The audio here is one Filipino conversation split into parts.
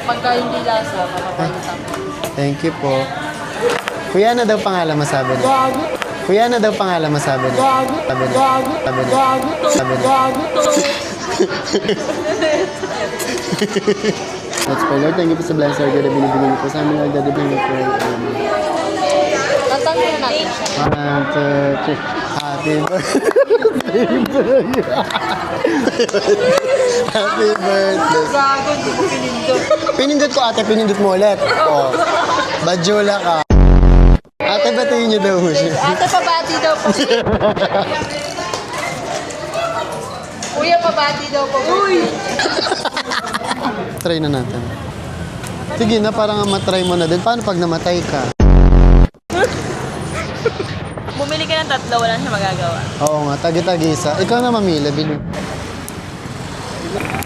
Pagka hindi lasa, mapapalitan ko. Thank you po. Kuya, ano daw pangalan mo sabi niya? Kuya, ano daw pangalan mo sabi niya? Sabi niya. Sabi niya. Sabi niya. Let's pray. Lord, thank you po sa blessing God na binibigyan niyo po sa amin. Lord, dadabing niyo po. Tatang mo natin siya. 1, 2, 3. Happy birthday. Happy birthday. Gago, hindi ko pinindot. Pinindot ko ate, pinindot mo ulit. Oh. Badjula ka. Ate, batiin niyo daw siya. Ate, pabati daw po. Kuya, pabati daw po. Uy! Try na natin. Sige na, parang matry mo na din. Paano pag namatay ka? Bumili ka ng tatlo, wala siya magagawa. Oo nga, tagi-tagisa. Ikaw na mamili, bili.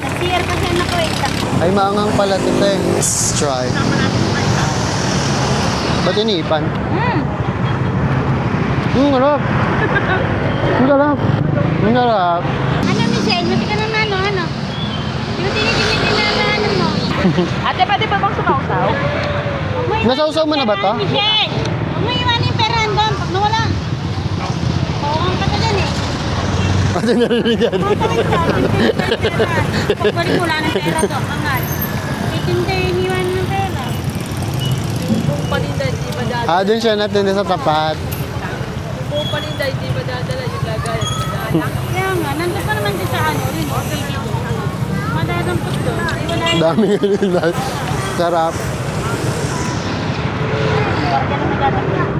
Nag-CR pa siya nakuwenta. Ay, maangang pala tite. Let's try. Ba't iniipan? Harap. Ang sarap. Ang sarap. Ano, Michelle? Mati ka ng ano? Yung tinitinitin na ano mo. Ate, pwede ba bang sumausaw? Nasausaw mo na ba to? Michelle! Huwag mo iwan yung perahan doon pag nawala. Bawang ka na dyan eh. Ate, narinig yan. Pagbalik mo lang ng pera to, kangal. Itindayin iwan ng pera. Kung paninda, hindi ba dadala? Doon siya natin sa tapat. Kung paninda, hindi ba dadala yung gagayat? Madala. Kaya nga, nandun pa naman din sa ano rin. Okay, madadampot doon. Ay, wala yung Dami nga nila. Sarap. kaya na madadampot.